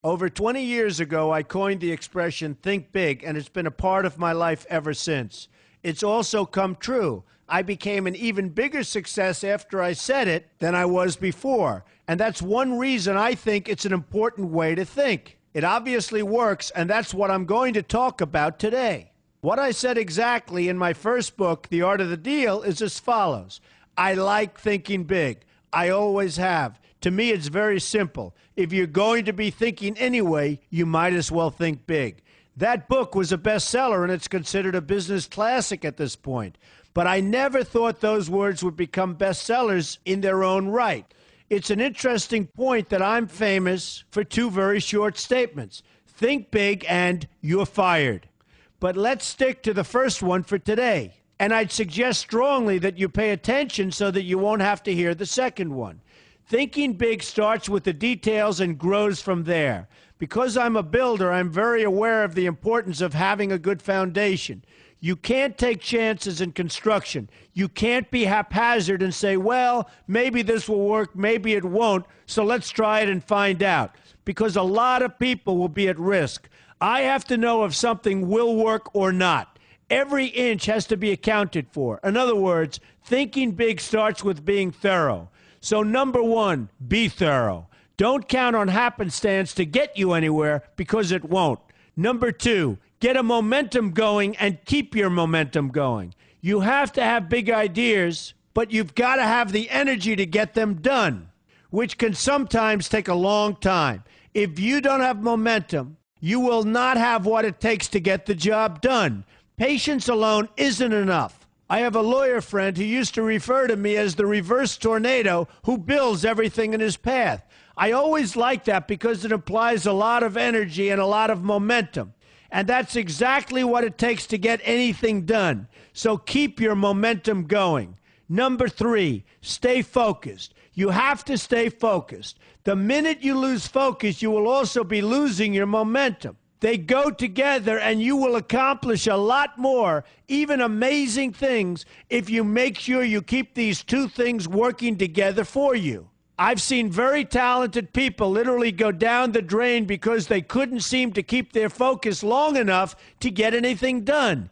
Over 20 years ago, I coined the expression think big, and it's been a part of my life ever since. It's also come true. I became an even bigger success after I said it than I was before. And that's one reason I think it's an important way to think. It obviously works, and that's what I'm going to talk about today. What I said exactly in my first book, The Art of the Deal, is as follows. I like thinking big. I always have. To me, it's very simple. If you're going to be thinking anyway, you might as well think big. That book was a bestseller, and it's considered a business classic at this point. But I never thought those words would become bestsellers in their own right. It's an interesting point that I'm famous for two very short statements. Think big and you're fired. But let's stick to the first one for today. And I'd suggest strongly that you pay attention so that you won't have to hear the second one. Thinking big starts with the details and grows from there. Because I'm a builder, I'm very aware of the importance of having a good foundation. You can't take chances in construction. You can't be haphazard and say, well, maybe this will work, maybe it won't, so let's try it and find out. Because a lot of people will be at risk. I have to know if something will work or not. Every inch has to be accounted for. In other words, thinking big starts with being thorough. So number one, be thorough. Don't count on happenstance to get you anywhere because it won't. Number two, get a momentum going and keep your momentum going. You have to have big ideas, but you've got to have the energy to get them done, which can sometimes take a long time. If you don't have momentum, you will not have what it takes to get the job done. Patience alone isn't enough. I have a lawyer friend who used to refer to me as the reverse tornado who builds everything in his path. I always like that because it implies a lot of energy and a lot of momentum. And that's exactly what it takes to get anything done. So keep your momentum going. Number three, stay focused. You have to stay focused. The minute you lose focus, you will also be losing your momentum. They go together, and you will accomplish a lot more, even amazing things, if you make sure you keep these two things working together for you. I've seen very talented people literally go down the drain because they couldn't seem to keep their focus long enough to get anything done.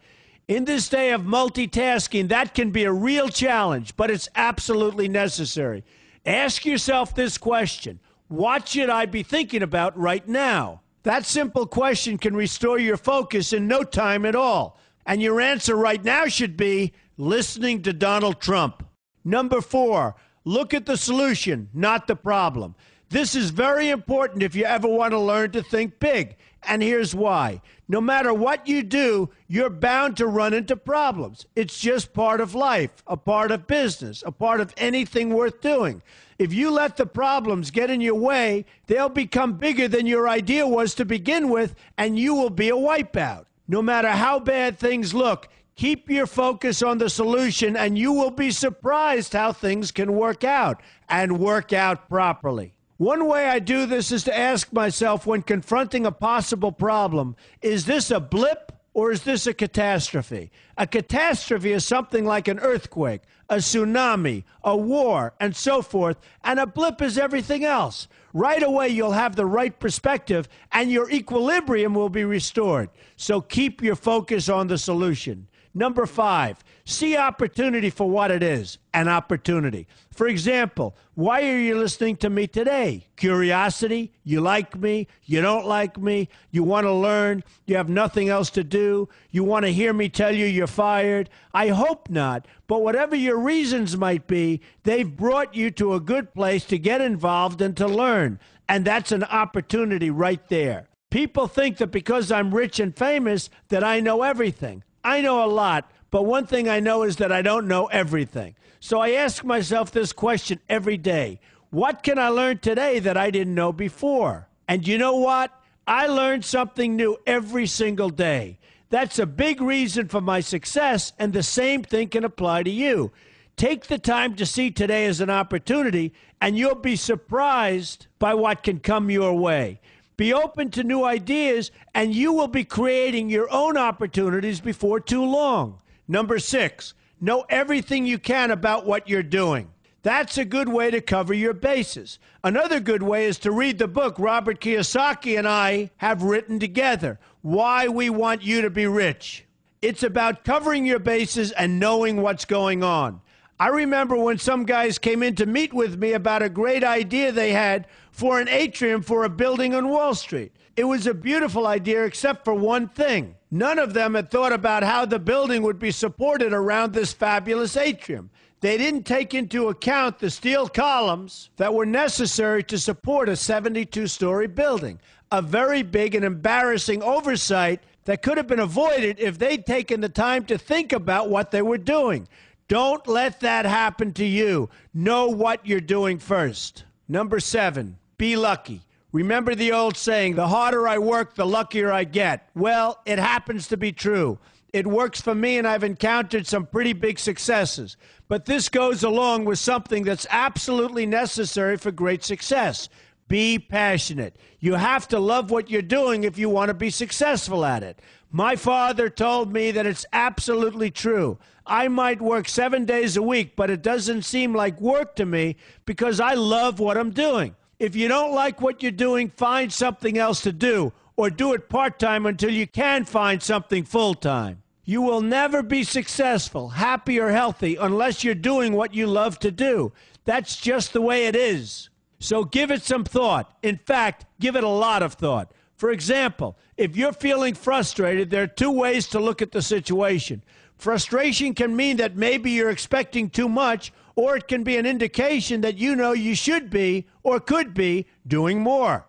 In this day of multitasking, that can be a real challenge, but it's absolutely necessary. Ask yourself this question: what should I be thinking about right now? That simple question can restore your focus in no time at all. And your answer right now should be listening to Donald Trump. Number four, look at the solution, not the problem. This is very important if you ever want to learn to think big. And here's why. No matter what you do, you're bound to run into problems. It's just part of life, a part of business, a part of anything worth doing. If you let the problems get in your way, they'll become bigger than your idea was to begin with, and you will be a wipeout. No matter how bad things look, keep your focus on the solution, and you will be surprised how things can work out, and work out properly. One way I do this is to ask myself when confronting a possible problem, is this a blip or is this a catastrophe? A catastrophe is something like an earthquake, a tsunami, a war, and so forth, and a blip is everything else. Right away, you'll have the right perspective, and your equilibrium will be restored. So keep your focus on the solution. Number five, see opportunity for what it is, an opportunity. For example, why are you listening to me today? Curiosity? You like me? You don't like me? You want to learn? You have nothing else to do? You want to hear me tell you you're fired? I hope not, but whatever your reasons might be, they've brought you to a good place to get involved and to learn, and that's an opportunity right there. People think that because I'm rich and famous that I know everything. I know a lot, but one thing I know is that I don't know everything. So I ask myself this question every day. What can I learn today that I didn't know before? And you know what? I learn something new every single day. That's a big reason for my success, and the same thing can apply to you. Take the time to see today as an opportunity, and you'll be surprised by what can come your way. Be open to new ideas, and you will be creating your own opportunities before too long. Number six, know everything you can about what you're doing. That's a good way to cover your bases. Another good way is to read the book Robert Kiyosaki and I have written together, Why We Want You to Be Rich. It's about covering your bases and knowing what's going on. I remember when some guys came in to meet with me about a great idea they had for an atrium for a building on Wall Street. It was a beautiful idea except for one thing. None of them had thought about how the building would be supported around this fabulous atrium. They didn't take into account the steel columns that were necessary to support a 72-story building, a very big and embarrassing oversight that could have been avoided if they'd taken the time to think about what they were doing. Don't let that happen to you. Know what you're doing first. Number 7, be lucky. Remember the old saying, the harder I work, the luckier I get. Well, it happens to be true. It works for me, and I've encountered some pretty big successes. But this goes along with something that's absolutely necessary for great success. Be passionate. You have to love what you're doing if you want to be successful at it. My father told me that it's absolutely true. I might work 7 days a week, but it doesn't seem like work to me because I love what I'm doing. If you don't like what you're doing, find something else to do, or do it part-time until you can find something full-time. You will never be successful, happy, or healthy unless you're doing what you love to do. That's just the way it is. So give it some thought. In fact, give it a lot of thought. For example, if you're feeling frustrated, there are 2 ways to look at the situation. Frustration can mean that maybe you're expecting too much, or it can be an indication that you know you should be or could be doing more.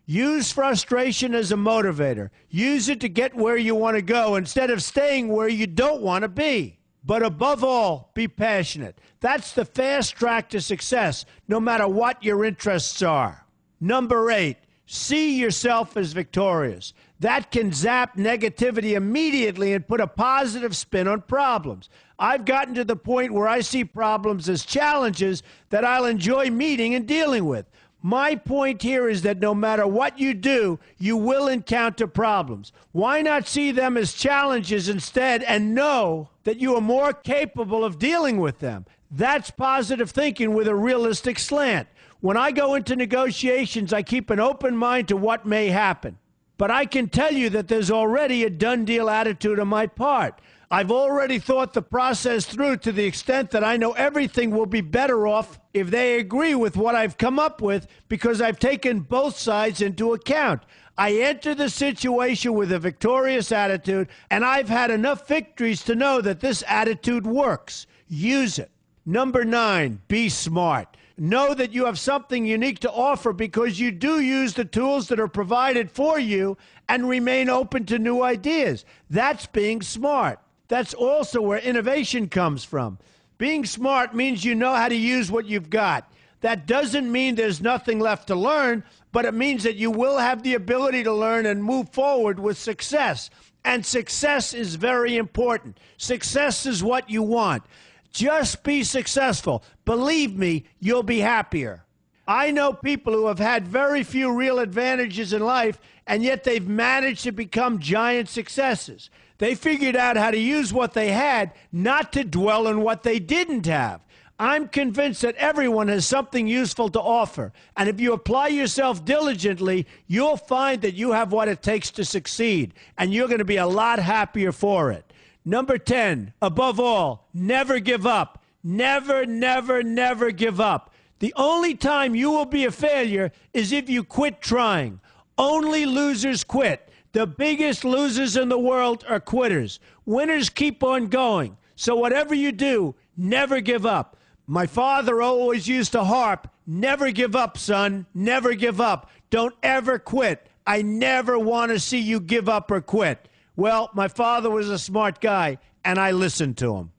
Use frustration as a motivator. Use it to get where you want to go instead of staying where you don't want to be. But above all, be passionate. That's the fast track to success, no matter what your interests are. Number 8, see yourself as victorious. That can zap negativity immediately and put a positive spin on problems. I've gotten to the point where I see problems as challenges that I'll enjoy meeting and dealing with. My point here is that no matter what you do, you will encounter problems. Why not see them as challenges instead and know that you are more capable of dealing with them? That's positive thinking with a realistic slant. When I go into negotiations, I keep an open mind to what may happen. But I can tell you that there's already a done deal attitude on my part. I've already thought the process through to the extent that I know everything will be better off if they agree with what I've come up with because I've taken both sides into account. I enter the situation with a victorious attitude, and I've had enough victories to know that this attitude works. Use it. Number 9, be smart. Know that you have something unique to offer because you do use the tools that are provided for you and remain open to new ideas. That's being smart. That's also where innovation comes from. Being smart means you know how to use what you've got. That doesn't mean there's nothing left to learn, but it means that you will have the ability to learn and move forward with success. And success is very important. Success is what you want. Just be successful. Believe me, you'll be happier. I know people who have had very few real advantages in life, and yet they've managed to become giant successes. They figured out how to use what they had, not to dwell on what they didn't have. I'm convinced that everyone has something useful to offer, and if you apply yourself diligently, you'll find that you have what it takes to succeed, and you're going to be a lot happier for it. Number 10, above all, never give up. Never, never, never give up. The only time you will be a failure is if you quit trying. Only losers quit. The biggest losers in the world are quitters. Winners keep on going. So whatever you do, never give up. My father always used to harp, never give up, son, never give up. Don't ever quit. I never want to see you give up or quit. Well, my father was a smart guy, and I listened to him.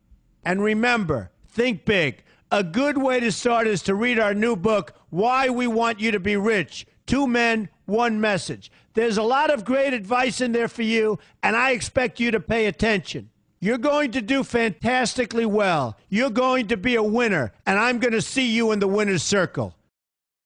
And remember, think big. A good way to start is to read our new book, Why We Want You to Be Rich. 2 men, 1 message. There's a lot of great advice in there for you, and I expect you to pay attention. You're going to do fantastically well. You're going to be a winner, and I'm going to see you in the winner's circle.